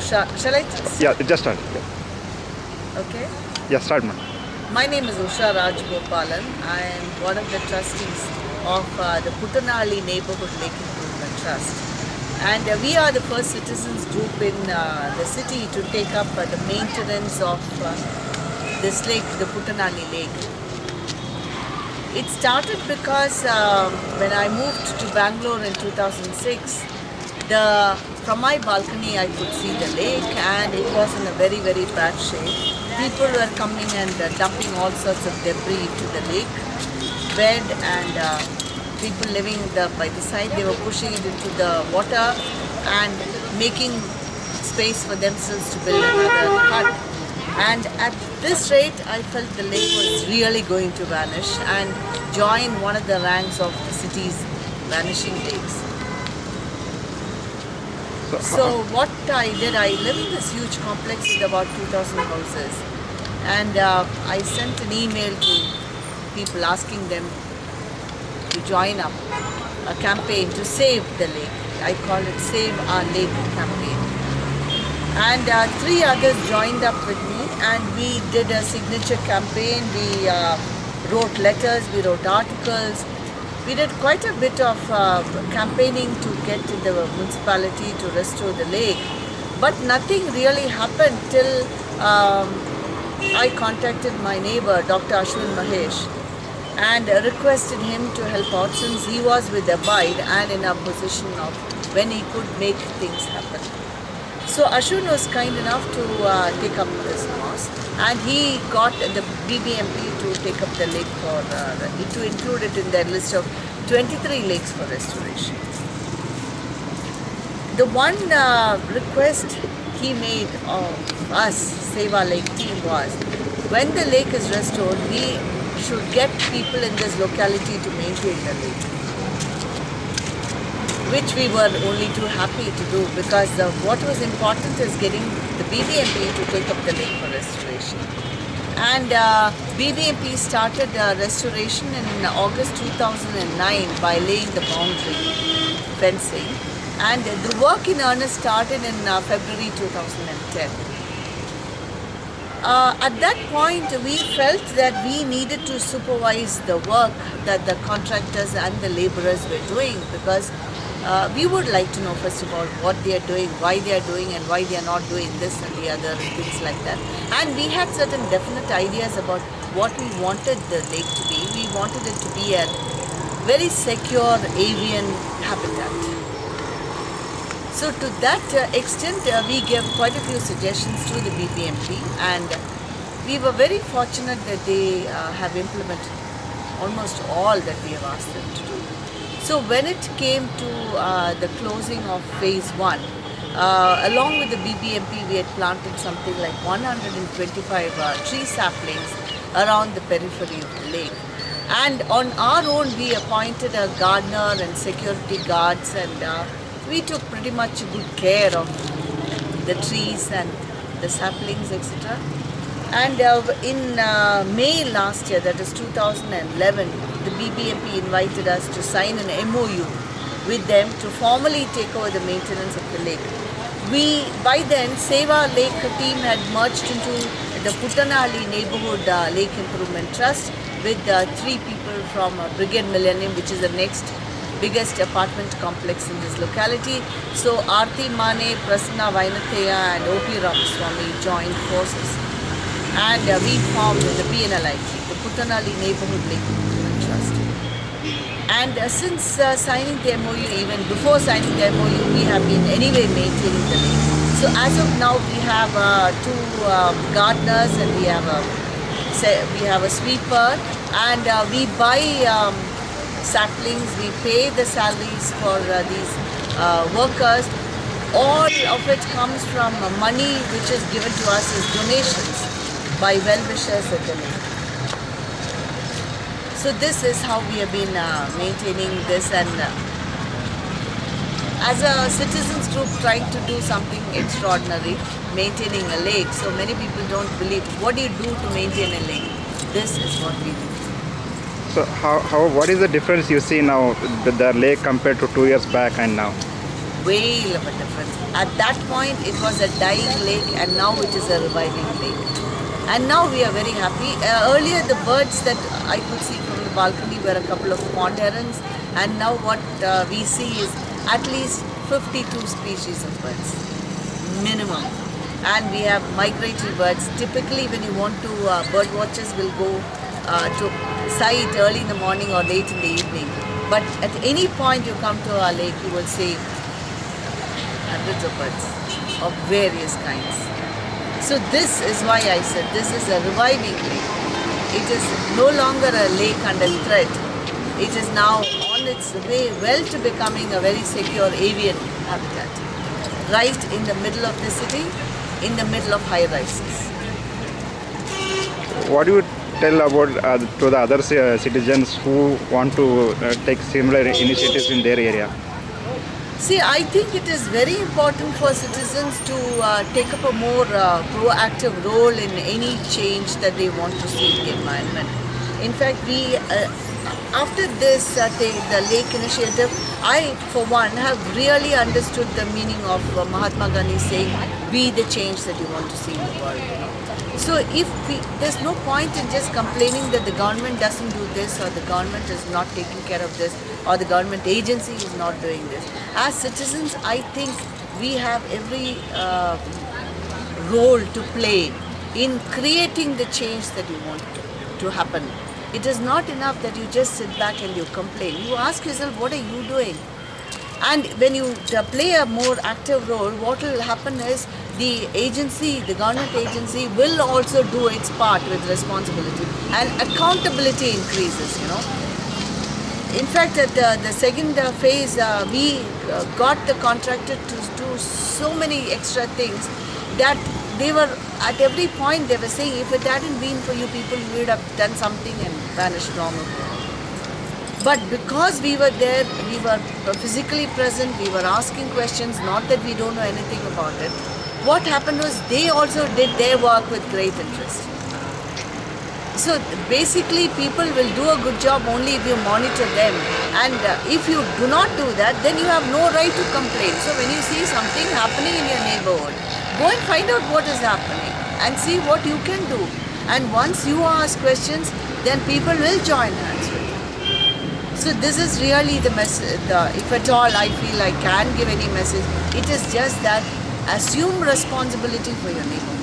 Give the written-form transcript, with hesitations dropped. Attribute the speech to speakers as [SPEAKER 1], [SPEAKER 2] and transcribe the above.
[SPEAKER 1] Usha. Shall I start?
[SPEAKER 2] Yeah, just start.
[SPEAKER 1] Okay.
[SPEAKER 2] Yeah, start, ma'am.
[SPEAKER 1] My name is Usha Rajgopalan. I am one of the trustees of the Puttanalli Neighborhood Lake Improvement Trust. And we are the first citizens group in the city to take up the maintenance of this lake, the Puttanalli Lake. It started because when I moved to Bangalore in 2006, from my balcony I could see the lake, and it was in a very, very bad shape. People were coming and dumping all sorts of debris into the lake bed, and people living by the side, they were pushing it into the water and making space for themselves to build another hut. And at this rate, I felt the lake was really going to vanish and join one of the ranks of the city's vanishing lakes. So what I did, I live in this huge complex with about 2,000 houses, and I sent an email to people asking them to join up a campaign to save the lake. I call it Save Our Lake campaign. And 3 others joined up with me, and we did a signature campaign. We wrote letters, we wrote articles. We did quite a bit of campaigning to get the municipality to restore the lake. But nothing really happened till I contacted my neighbor, Dr. Ashwin Mahesh, and requested him to help out since he was with Abide and in a position of when he could make things happen. So Ashwin was kind enough to take up this cause, and he got the BBMP to take up the lake to include it in their list of 23 lakes for restoration. The one request he made of us, Save Our Lake team, was when the lake is restored, we should get people in this locality to maintain the lake, which we were only too happy to do, because what was important is getting the BBMP to take up the lake for restoration. And BBMP started restoration in August 2009 by laying the boundary fencing, and the work in earnest started in February 2010. At that point, we felt that we needed to supervise the work that the contractors and the laborers were doing, because we would like to know, first of all, what they are doing, why they are doing, and why they are not doing this and the other, things like that. And we had certain definite ideas about what we wanted the lake to be. We wanted it to be a very secure avian habitat. So to that extent, we gave quite a few suggestions to the BBMP, and we were very fortunate that they have implemented almost all that we have asked them to do. So when it came to the closing of phase 1, along with the BBMP, we had planted something like 125 tree saplings around the periphery of the lake. And on our own, we appointed a gardener and security guards, and we took pretty much good care of the trees and the saplings, etc. And in May last year, that is 2011, the BBMP invited us to sign an MOU with them to formally take over the maintenance of the lake. By then, Save Our Lake team had merged into the Puttanalli Neighborhood Lake Improvement Trust with 3 people from Brigade Millennium, which is the next biggest apartment complex in this locality. So Aarti Mane, Prasanna Vainathaya and O.P. Ramaswamy joined forces, and we formed the PNLIT, the Puttanalli Neighborhood Lake Improvement Trust. And since signing the MOU, even before signing the MOU, we have been anyway maintaining the lake. So as of now, we have 2 gardeners, and we have a sweeper, and we buy saplings, we pay the salaries for these workers. All of it comes from money which is given to us as donations by well-wishers at the lake. So this is how we have been maintaining this, and as a citizens group trying to do something extraordinary, maintaining a lake. So many people don't believe, what do you do to maintain a lake? This is what we do.
[SPEAKER 2] So what is the difference you see now with the lake compared to 2 years back and now?
[SPEAKER 1] whale of a difference. At that point, it was a dying lake, and now it is a reviving lake. And now we are very happy. Earlier, the birds that I could see from the balcony were a couple of pond herons, and now what we see is at least 52 species of birds, minimum. And we have migratory birds. Typically, when you want to, bird watchers will go to site early in the morning or late in the evening. But at any point you come to our lake, you will see hundreds of birds of various kinds. So this is why I said this is a reviving lake. It is no longer a lake under threat. It is now on its way well to becoming a very secure avian habitat. Right in the middle of the city, in the middle of high rises.
[SPEAKER 2] What do you tell about to the other citizens who want to take similar initiatives in their area?
[SPEAKER 1] See, I think it is very important for citizens to take up a more proactive role in any change that they want to see in the environment. In fact, we, after this, the lake initiative, I, for one, have really understood the meaning of Mahatma Gandhi saying, be the change that you want to see in the world. So if there's no point in just complaining that the government doesn't do this, or the government is not taking care of this, or the government agency is not doing this. As citizens, I think we have every role to play in creating the change that you want to happen. It is not enough that you just sit back and you complain. You ask yourself, what are you doing? And when you play a more active role, what will happen is the agency, the government agency, will also do its part with responsibility, and accountability increases, you know. In fact, at the second phase, we got the contractor to do so many extra things that they were, at every point they were saying, if it hadn't been for you people, we would have done something and vanished normal. But because we were there, we were physically present, we were asking questions, not that we don't know anything about it. What happened was they also did their work with great interest. So basically people will do a good job only if you monitor them, and if you do not do that, then you have no right to complain. So when you see something happening in your neighborhood, go and find out what is happening and see what you can do. And once you ask questions, then people will join hands with you. So this is really the message. If at all I feel I can give any message, it is just that assume responsibility for your neighborhood.